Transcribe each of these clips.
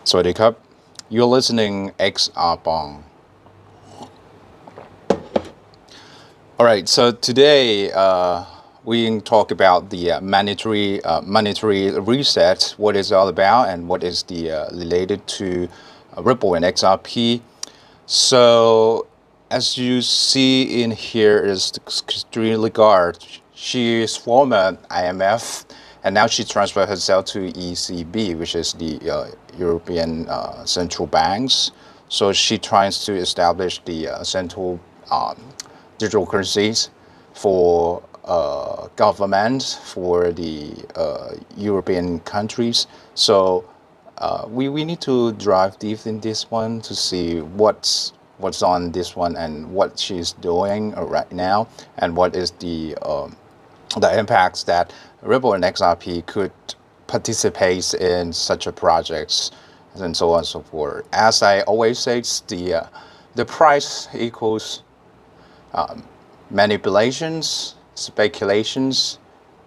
Sawasdee Krub. You're listening XRPONG. All right, so today we talk about the monetary reset, what it's all about, and what is the related to Ripple and XRP. So as you see in here is Christine Lagarde. She is former IMF, and now she transferred herself to ECB, which is the European central banks. So she tries to establish the central digital currencies for government, for the European countries. So we need to drive deep in this one to see what's on this one and what she's doing right now, and what is the impacts that Ripple and XRP could participate in such a projects, and so on and so forth. As I always say, it's the price equals manipulations, speculations,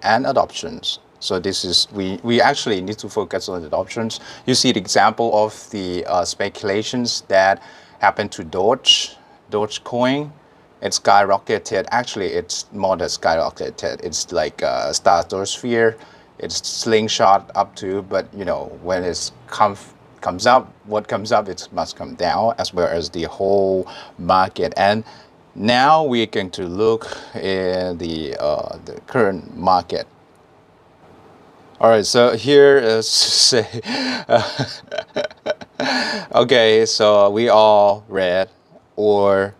and adoptions. So this is we actually need to focus on adoptions. You see the example of the speculations that happened to Dogecoin. It skyrocketed. Actually, it's more than skyrocketed. It's like a stratosphere. It's slingshot up to, but you know, when it comes up, what comes up, it must come down, as well as the whole market. And now we're going to look in the current market. All right, so here is say, okay, so we all red or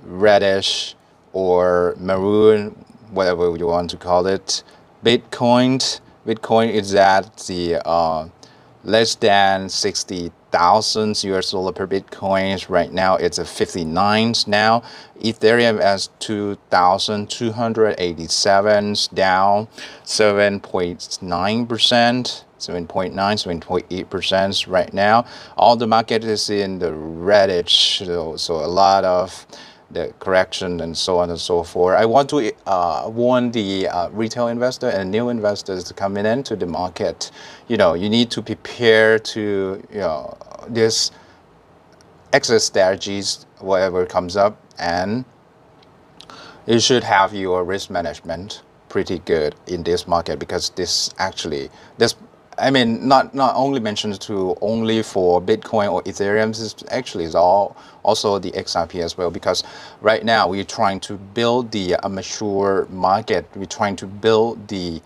reddish or maroon, whatever you want to call it. Bitcoin is at the less than 60,000 US dollar per Bitcoin. Right now it's at 59 now. Ethereum as 2,287, down 7.9%, 7.8% right now. All the market is in the reddish, so a lot of the correction and so on and so forth. I want to warn the retail investor and new investors to come into the market. You know, you need to prepare to, you know, this exit strategies, whatever comes up, and you should have your risk management pretty good in this market, because this I mean, not only mentioned to only for Bitcoin or Ethereum, this actually is also the XRP as well, because right now we're trying to build the mature market. We're trying to build the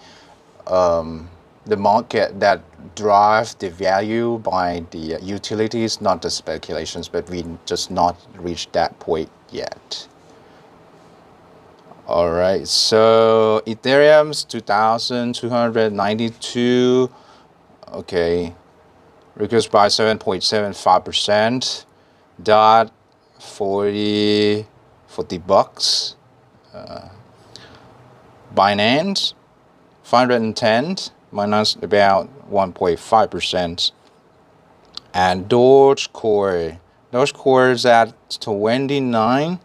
market that drives the value by the utilities, not the speculations, but we just not reached that point yet. All right, so Ethereum's 2,292. Okay, reduced by 7.75%. Dot 40 bucks. Binance 510, minus about 1.5%. And Dogecoin is at 29.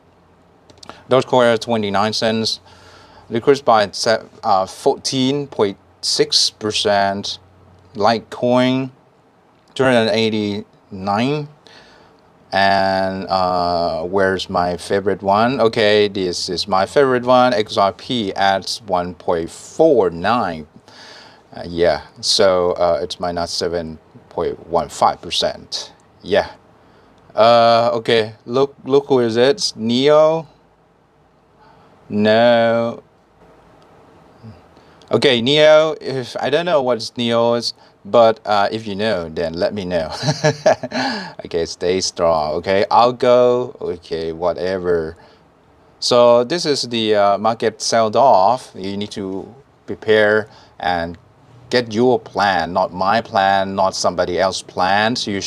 Dogecoin at 29 cents. Decreased by 14.6%. Litecoin 289. And where's my favorite one? Okay, this is my favorite one. XRP at 1.49. Yeah, so it's minus 7.15%. Yeah. Okay, look who is it? Neo? No. Okay, Neo, if I don't know what Neo is, but if you know, then let me know. Okay, stay strong. Okay, I'll go. Okay, whatever. So this is the market sold off. You need to prepare and get your plan, not my plan, not somebody else's plan. So you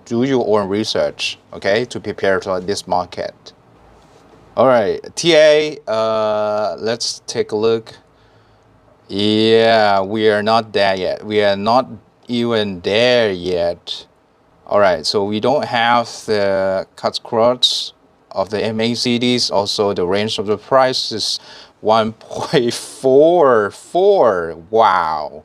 do your own research, okay, to prepare for this market. All right, TA. Let's take a look. Yeah, we are not there yet. We are not even there yet. All right, so we don't have the cut across of the MACDs. Also, the range of the price is 1.44. Wow.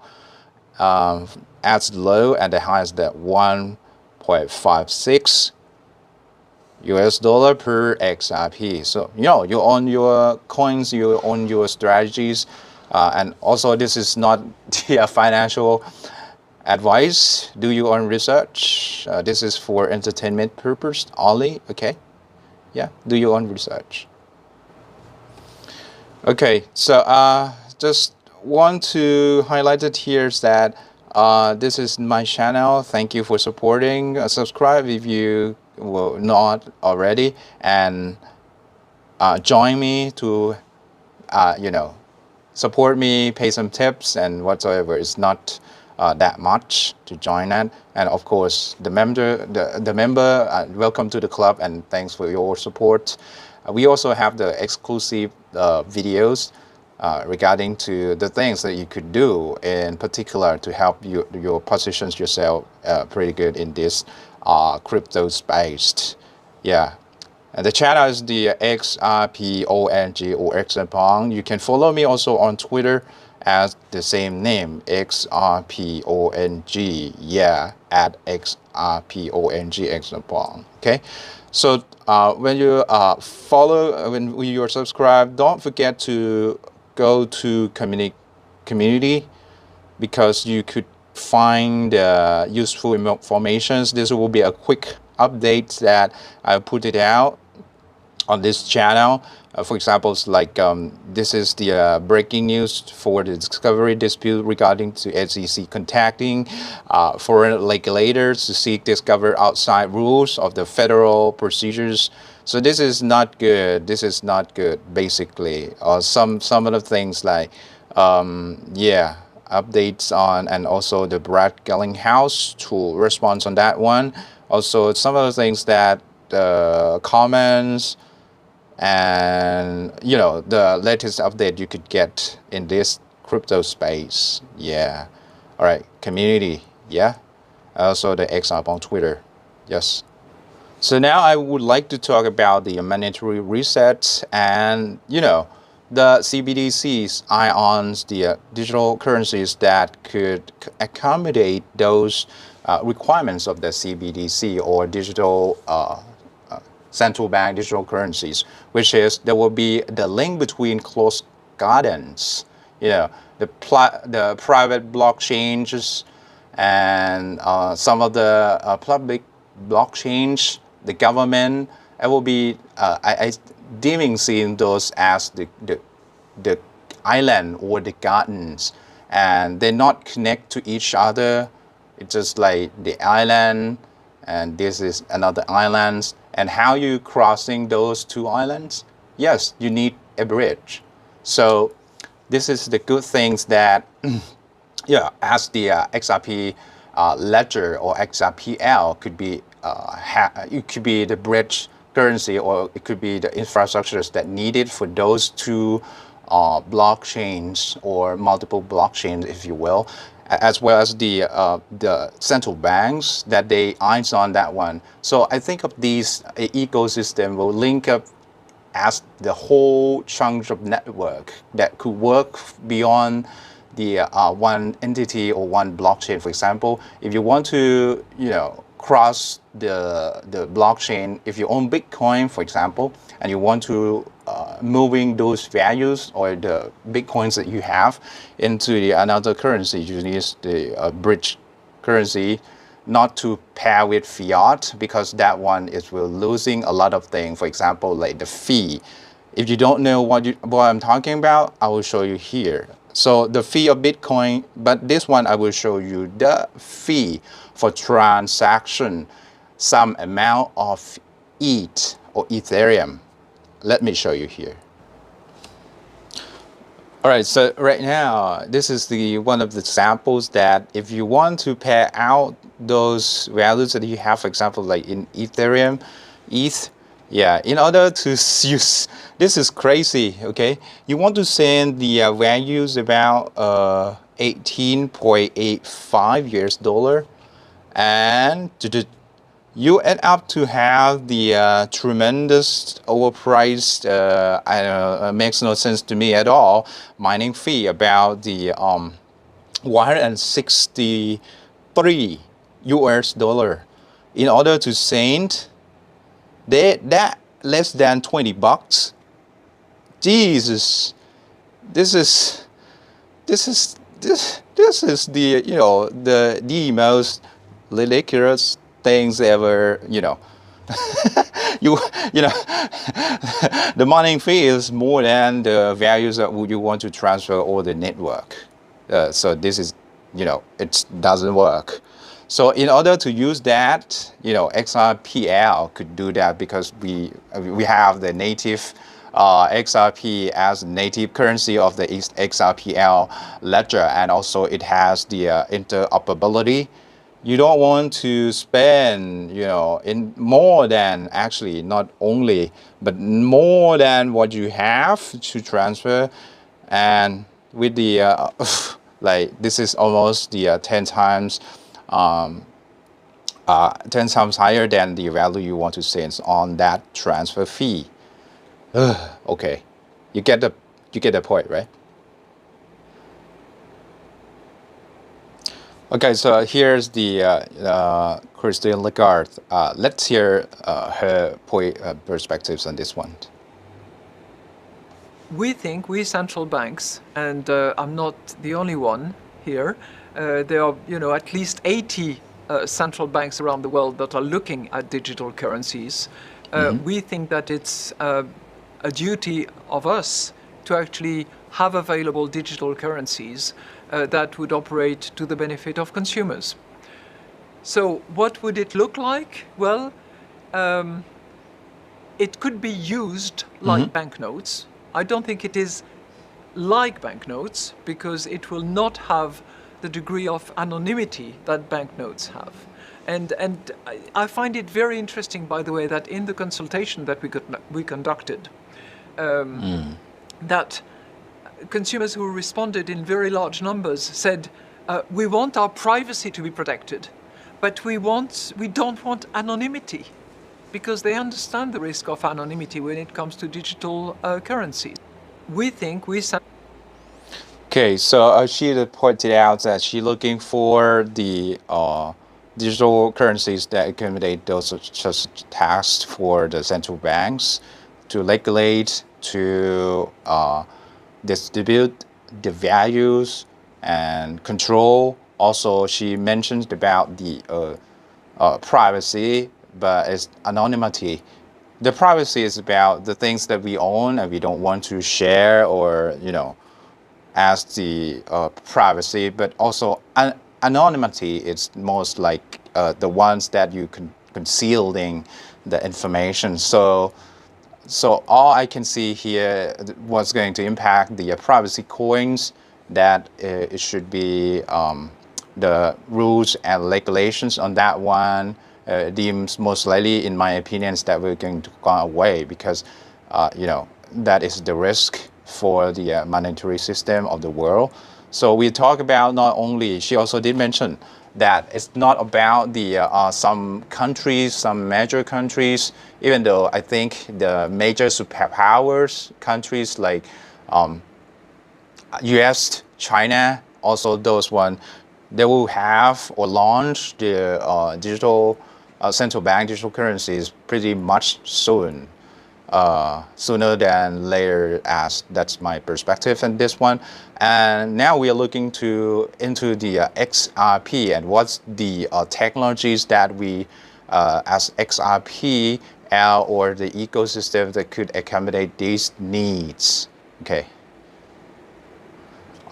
As low and the highest that 1 0.56 US dollar per XRP. So you own your coins, you own your strategies, and also this is not the financial advice. Do your own research. This is for entertainment purpose only. Okay, yeah, do your own research. Okay, so just want to highlight it here is that this is my channel. Thank you for supporting. Subscribe if you were not already, and join me to support me, pay some tips and whatsoever. It's not that much to join that. And of course, the member, welcome to the club and thanks for your support. We also have the exclusive videos regarding to the things that you could do in particular to help your positions yourself pretty good in this crypto space. Yeah. And the channel is the XRPONG or XRPONG. You can follow me also on Twitter as the same name, XRPONG. Yeah, at XRPONG XRPONG. Okay. So when you when you are subscribed, don't forget to go to community, because you could find useful information. This will be a quick update that I put it out on this channel. For example, it's like this is the breaking news for the discovery dispute regarding to SEC contacting foreign regulators to seek discover outside rules of the federal procedures. So this is not good. This is not good, basically. Some of the things like yeah, updates on, and also the Brad Gellinghouse to respond on that one. Also, some of the things that comments and the latest update you could get in this crypto space. Yeah. All right, community. Yeah. Also the XRP on Twitter. Yes. So now I would like to talk about the monetary reset and the CBDCs, ions, the digital currencies that could accommodate those requirements of the CBDC or digital central bank digital currencies, which is there will be the link between closed gardens, the private blockchains and some of the public blockchains, the government. It will be I deeming seeing those as the island or the gardens, and they not connect to each other. It's just like the island, and this is another island. And how you crossing those two islands? Yes, you need a bridge. So this is the good things that yeah, as the XRP ledger or XRPL could be it could be the bridge currency, or it could be the infrastructures that needed for those two blockchains or multiple blockchains, if you will, as well as the central banks that they eyes on that one. So I think of these ecosystem will link up as the whole chunk of network that could work beyond the one entity or one blockchain. For example, if you want to cross the blockchain, if you own Bitcoin, for example, and you want to moving those values or the Bitcoins that you have into another currency, you need the bridge currency, not to pair with fiat, because that one is will losing a lot of things. For example, like the fee. If you don't know what I'm talking about, I will show you here. So the fee of Bitcoin, but this one I will show you the fee for transaction, some amount of ETH or Ethereum. Let me show you here. All right, so right now, this is one of the samples that if you want to pair out those values that you have, for example, like in Ethereum, ETH, yeah, in order to use, this is crazy, okay? You want to send the values about 18.85 US dollar, and you end up to have the tremendous overpriced, I don't know, makes no sense to me at all, mining fee about the 163 US dollar. in order to send that less than $20. Jesus, this is the the most ridiculous things ever. You the mining fee is more than the values that you want to transfer over the network. So this is, it doesn't work. So in order to use that, XRPL could do that because we have the native XRP as native currency of the XRPL ledger, and also it has the interoperability. You don't want to spend, in more than, actually not only, but more than what you have to transfer. And with the, like, this is almost the 10 times 10 times higher than the value you want to send on that transfer fee. Okay, you get the point, right? Okay, so here's the Christine Lagarde. Let's hear her perspectives on this one. We central banks, and I'm not the only one here, there are at least 80 central banks around the world that are looking at digital currencies. We think that it's a duty of us to actually have available digital currencies that would operate to the benefit of consumers. So what would it look like? Well, it could be used like banknotes. I don't think it is like banknotes because it will not have the degree of anonymity that banknotes have. And I find it very interesting, by the way, that in the consultation that we conducted, that consumers who responded in very large numbers said, we want our privacy to be protected, but we don't want anonymity, because they understand the risk of anonymity when it comes to digital currencies. We think Okay, so she pointed out that she's looking for the digital currencies that accommodate those such tasks for the central banks to regulate, to distribute the values and control. Also, she mentioned about the privacy, but it's anonymity. The privacy is about the things that we own and we don't want to share or, as the privacy, but also anonymity is most like the ones that you concealing the information. So all I can see here was going to impact the privacy coins, that it should be the rules and regulations on that one deems most likely, in my opinion, is that we're going to go away because, that is the risk for the monetary system of the world. So we talk about not only, she also did mention that it's not about the some countries, some major countries, even though I think the major superpowers countries like US, China, also those one, they will have or launch the digital central bank digital currencies pretty much soon. Sooner than later, as that's my perspective in this one. And now we are looking into the XRP and what's the technologies that we as XRP or the ecosystem that could accommodate these needs. Okay.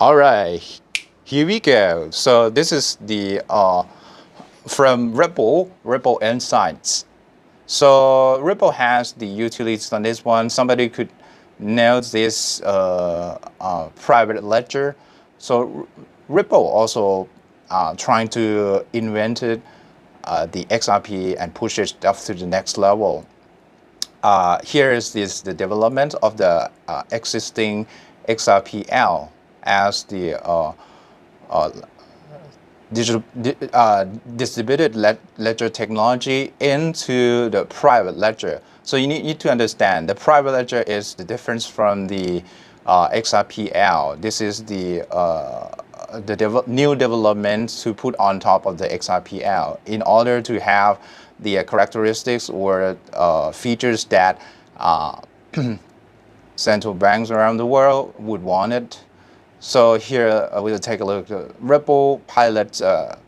All right, here we go. So this is the from Ripple Insights. So Ripple has the utilities on this one. Somebody could know this private ledger. So Ripple also trying to invent the XRP and push it up to the next level. Here is the development of the existing XRPL as the distributed ledger technology into the private ledger. So you need to understand the private ledger is the difference from the XRPL. This is the new development to put on top of the XRPL in order to have the characteristics or features that central banks around the world would want it. So here we'll take a look at Ripple pilots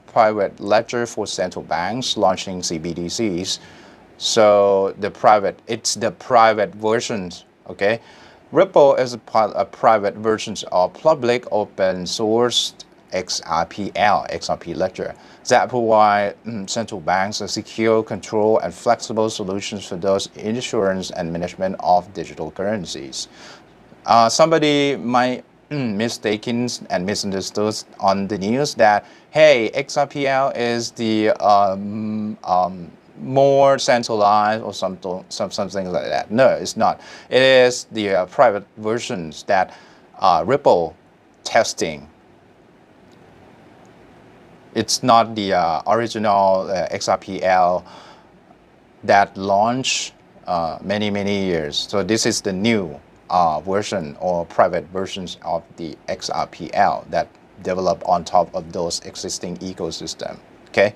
private ledger for central banks launching CBDCs. So it's the private versions, okay? Ripple is a private version of public open source XRP ledger that provide central banks a secure, control, and flexible solutions for those insurance and management of digital currencies. Somebody might mistaken and misunderstood on the news that, hey, XRPL is the more centralized or something like that. No, it's not. It is the private versions that Ripple testing. It's not the original XRPL that launched many years. So this is the new version or private versions of the XRPL that develop on top of those existing ecosystem. Okay,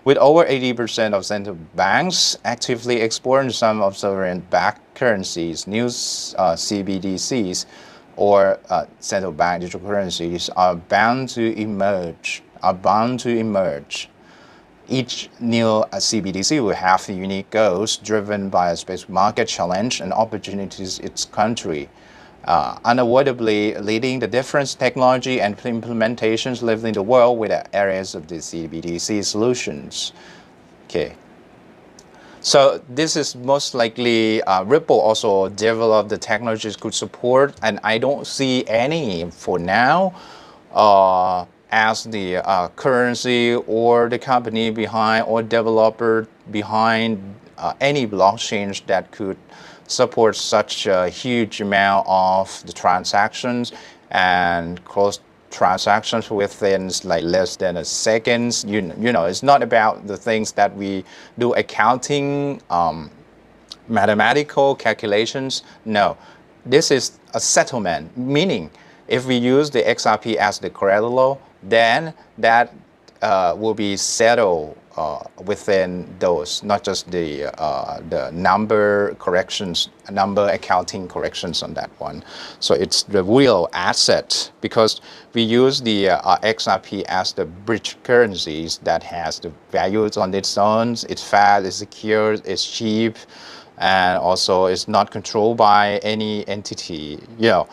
with over 80% of central banks actively exporting some of sovereign-backed currencies, new CBDCs or central bank digital currencies are bound to emerge. Each new CBDC will have unique goals driven by a specific market challenge and opportunities in its country, unavoidably leading the different technology and implementations lived in the world with the areas of the CBDC solutions. Okay. So this is most likely Ripple also developed the technologies could support, and I don't see any for now as the currency or the company behind or developer behind any blockchains that could support such a huge amount of the transactions and close transactions within like less than a second. You know, it's not about the things that we do accounting, mathematical calculations. No, this is a settlement, meaning if we use the XRP as the collateral, then that will be settled within those, not just the number corrections, number accounting corrections on that one. So it's the real asset because we use the XRP as the bridge currencies that has the values on its own. It's fast, it's secure, it's cheap, and also it's not controlled by any entity. You know.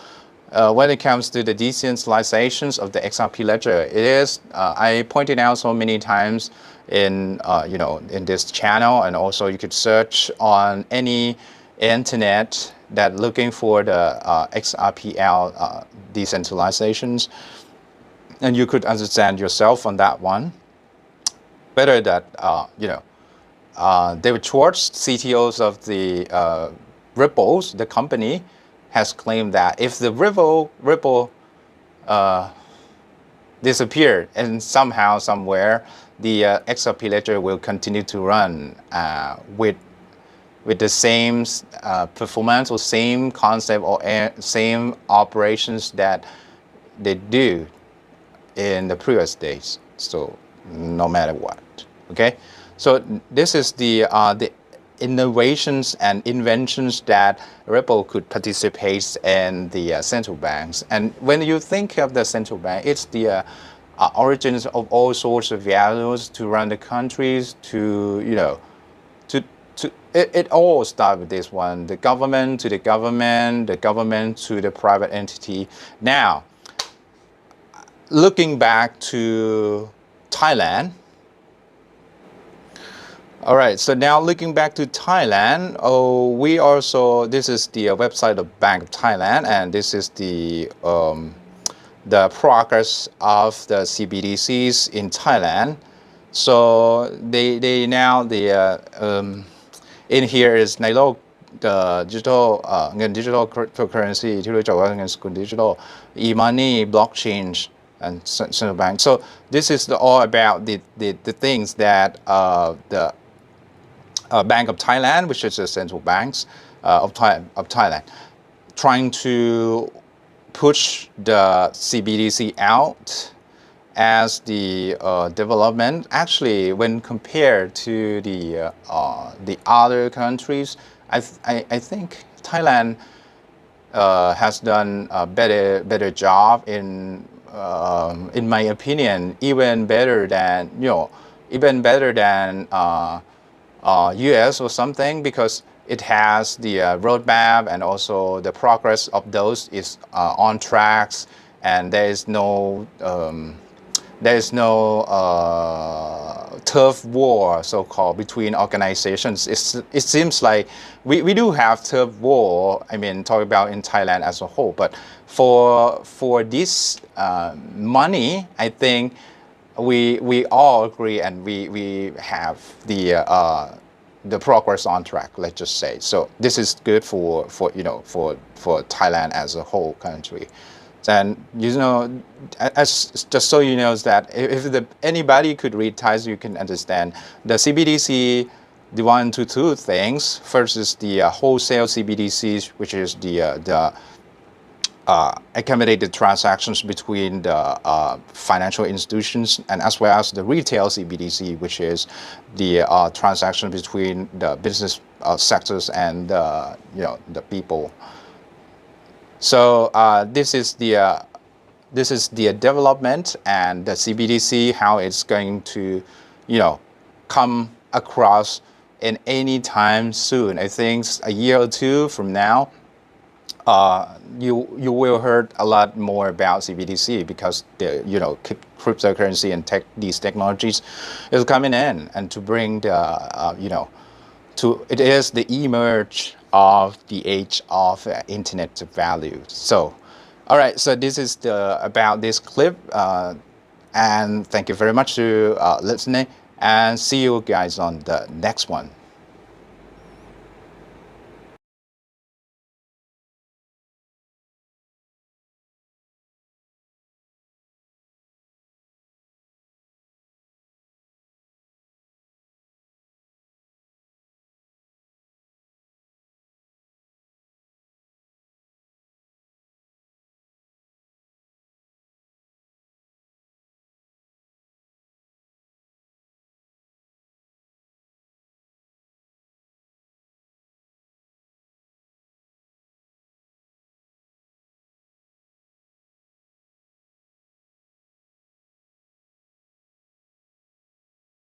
When it comes to the decentralizations of the XRP ledger, it is I pointed out so many times in in this channel, and also you could search on any internet that looking for the XRPL decentralizations, and you could understand yourself on that one better. That David Schwartz, CTOs of the Ripples, the company, has claimed that if the Ripple disappeared and somehow, somewhere, the XRP ledger will continue to run with the same performance or same concept or same operations that they do in the previous days. So no matter what, okay. So this is the innovations and inventions that Ripple could participate in the central banks. And when you think of the central bank, it's the origins of all sorts of values to run the countries, it all starts with this one, the government to the government, the government to the private entity. Now, looking back to Thailand, all right, so now looking back to Thailand, this is the website of Bank of Thailand, and this is the progress of the CBDCs in Thailand. So they now in here is ในโลก digital เงิน digital cryptocurrency ที่รู้จักว่าเงินสกุล digital e-money blockchain and central bank. So this is all about the things that the Bank of Thailand, which is the central banks of Thailand, trying to push the CBDC out as the development, actually, when compared to the other countries, I think Thailand has done a better job in my opinion, even better than US or something, because it has the roadmap, and also the progress of those is on tracks, and there is no turf war, so-called, between organizations. It seems like we do have turf war, I mean, talk about in Thailand as a whole, but for this money, I think we all agree, and we have the progress on track, let's just say. So this is good for Thailand as a whole country. And as just so you know, is that if anybody could read Thai, you can understand the CBDC, the one to two things. First is the wholesale CBDCs, which is the accommodated transactions between the financial institutions, and as well as the retail CBDC, which is the transaction between the business sectors and the people. So this is the development, and the CBDC, how it's going to come across in any time soon. I think a year or two from now, you will hear a lot more about CBDC, because the cryptocurrency and these technologies is coming in, and to bring the it is the emerge of the age of internet value. So, all right. So this is about this clip, and thank you very much for listening, and see you guys on the next one.